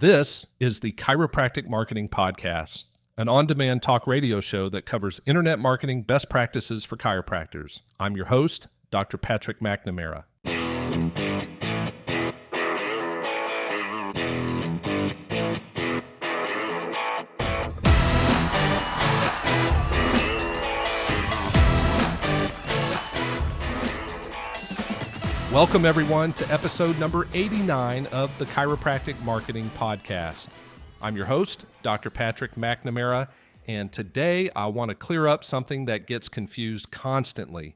This is the Chiropractic Marketing Podcast, an on-demand talk radio show that covers internet marketing best practices for chiropractors. I'm your host, Dr. Patrick McNamara. Welcome, everyone, to episode number 89 of the Chiropractic Marketing Podcast. I'm your host, Dr. Patrick McNamara, and today I want to clear up something that gets confused constantly.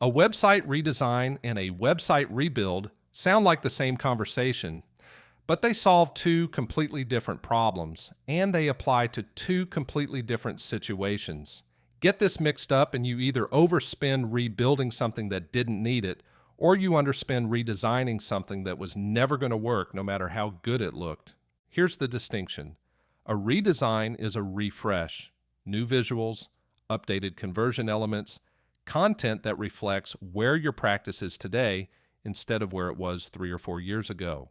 A website redesign and a website rebuild sound like the same conversation, but they solve two completely different problems, and they apply to two completely different situations. Get this mixed up and you either overspend rebuilding something that didn't need it, or you underspend redesigning something that was never going to work no matter how good it looked. Here's the distinction. A redesign is a refresh, new visuals, updated conversion elements, content that reflects where your practice is today instead of where it was 3 or 4 years ago.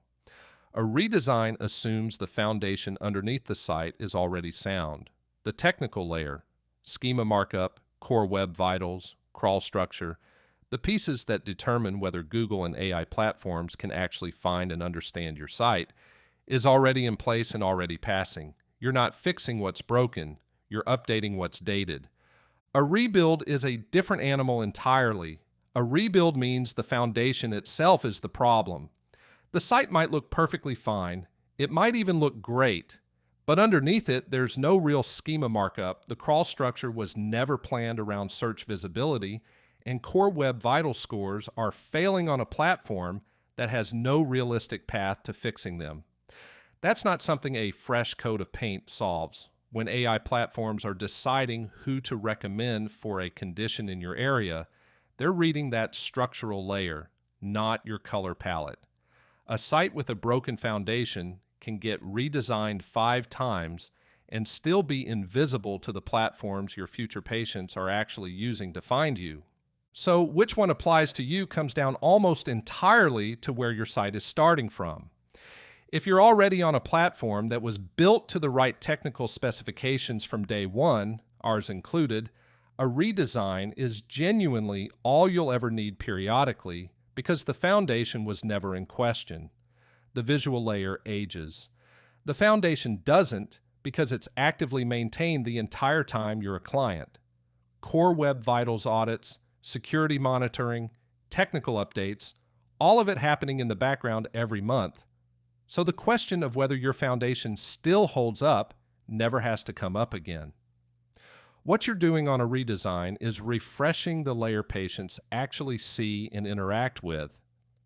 A redesign assumes the foundation underneath the site is already sound. The technical layer, schema markup, core web vitals, crawl structure, the pieces that determine whether Google and AI platforms can actually find and understand your site, is already in place and already passing. You're not fixing what's broken, you're updating what's dated. A rebuild is a different animal entirely. A rebuild means the foundation itself is the problem. The site might look perfectly fine, it might even look great, but underneath it, there's no real schema markup. The crawl structure was never planned around search visibility, and core web vital scores are failing on a platform that has no realistic path to fixing them. That's not something a fresh coat of paint solves. When AI platforms are deciding who to recommend for a condition in your area, they're reading that structural layer, not your color palette. A site with a broken foundation can get redesigned 5 times and still be invisible to the platforms your future patients are actually using to find you. So which one applies to you comes down almost entirely to where your site is starting from. If you're already on a platform that was built to the right technical specifications from day one, ours included, a redesign is genuinely all you'll ever need periodically because the foundation was never in question. The visual layer ages. The foundation doesn't because it's actively maintained the entire time you're a client. Core Web Vitals audits, security monitoring, technical updates, all of it happening in the background every month. So the question of whether your foundation still holds up never has to come up again. What you're doing on a redesign is refreshing the layer patients actually see and interact with,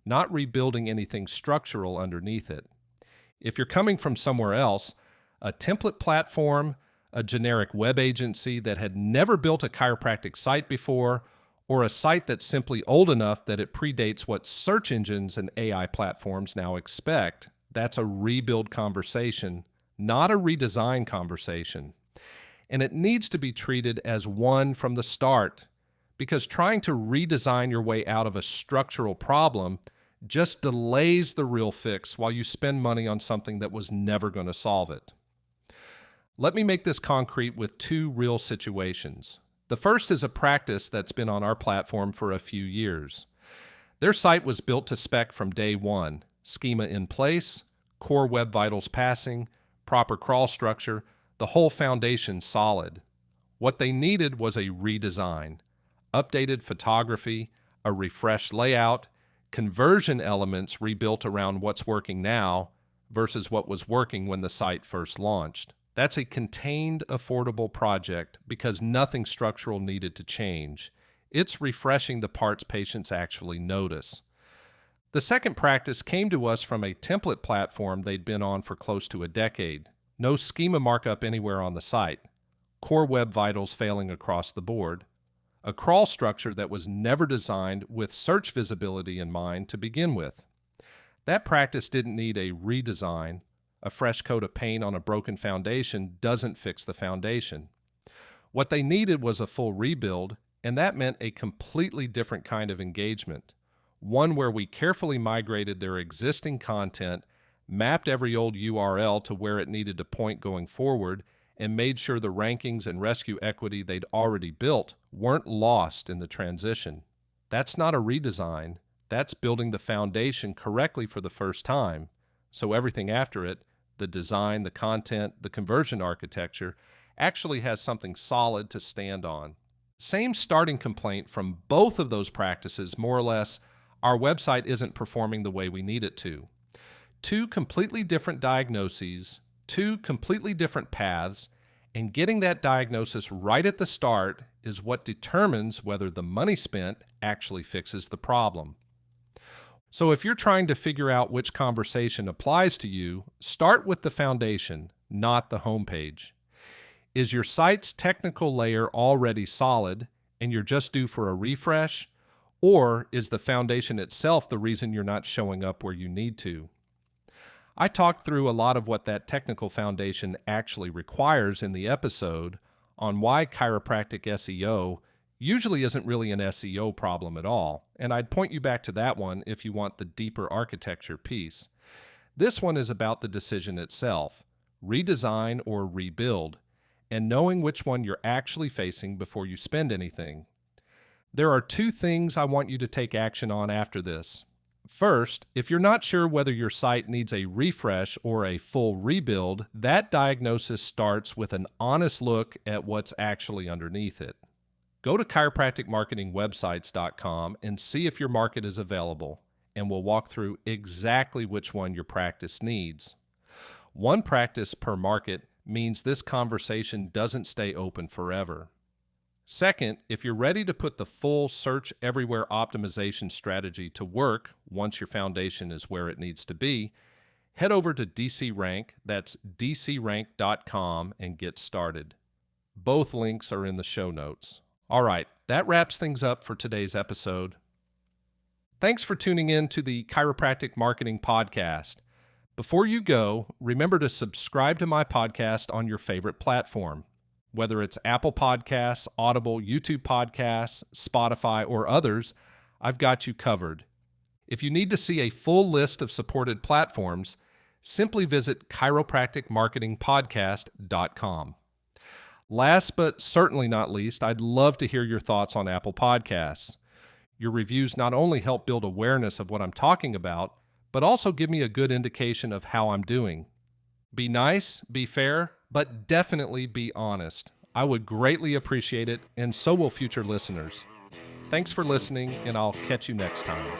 not rebuilding anything structural underneath it. If you're coming from somewhere else, a template platform, a generic web agency that had never built a chiropractic site before, or a site that's simply old enough that it predates what search engines and AI platforms now expect, that's a rebuild conversation, not a redesign conversation. And it needs to be treated as one from the start, because trying to redesign your way out of a structural problem just delays the real fix while you spend money on something that was never going to solve it. Let me make this concrete with 2 real situations. The first is a practice that's been on our platform for a few years. Their site was built to spec from day one, schema in place, core web vitals passing, proper crawl structure, the whole foundation solid. What they needed was a redesign, updated photography, a refreshed layout, conversion elements rebuilt around what's working now versus what was working when the site first launched. That's a contained, affordable project because nothing structural needed to change. It's refreshing the parts patients actually notice. The second practice came to us from a template platform they'd been on for close to a decade. No schema markup anywhere on the site. Core web vitals failing across the board. A crawl structure that was never designed with search visibility in mind to begin with. That practice didn't need a redesign. A fresh coat of paint on a broken foundation doesn't fix the foundation. What they needed was a full rebuild, and that meant a completely different kind of engagement. One where we carefully migrated their existing content, mapped every old URL to where it needed to point going forward, and made sure the rankings and rescue equity they'd already built weren't lost in the transition. That's not a redesign. That's building the foundation correctly for the first time, so everything after it, the design, the content, the conversion architecture, actually has something solid to stand on. Same starting complaint from both of those practices, more or less, our website isn't performing the way we need it to. Two completely different diagnoses, two completely different paths, and getting that diagnosis right at the start is what determines whether the money spent actually fixes the problem. So if you're trying to figure out which conversation applies to you, start with the foundation, not the homepage. Is your site's technical layer already solid and you're just due for a refresh? Or is the foundation itself the reason you're not showing up where you need to? I talked through a lot of what that technical foundation actually requires in the episode on why chiropractic SEO usually isn't really an SEO problem at all, and I'd point you back to that one if you want the deeper architecture piece. This one is about the decision itself, redesign or rebuild, and knowing which one you're actually facing before you spend anything. There are two things I want you to take action on after this. First, if you're not sure whether your site needs a refresh or a full rebuild, that diagnosis starts with an honest look at what's actually underneath it. Go to chiropracticmarketingwebsites.com and see if your market is available, and we'll walk through exactly which one your practice needs. One practice per market means this conversation doesn't stay open forever. Second, if you're ready to put the full search everywhere optimization strategy to work once your foundation is where it needs to be, head over to DCRank, that's DCRank.com, and get started. Both links are in the show notes. All right, that wraps things up for today's episode. Thanks for tuning in to the Chiropractic Marketing Podcast. Before you go, remember to subscribe to my podcast on your favorite platform. Whether it's Apple Podcasts, Audible, YouTube Podcasts, Spotify, or others, I've got you covered. If you need to see a full list of supported platforms, simply visit chiropracticmarketingpodcast.com. Last but certainly not least, I'd love to hear your thoughts on Apple Podcasts. Your reviews not only help build awareness of what I'm talking about, but also give me a good indication of how I'm doing. Be nice, be fair, but definitely be honest. I would greatly appreciate it, and so will future listeners. Thanks for listening, and I'll catch you next time.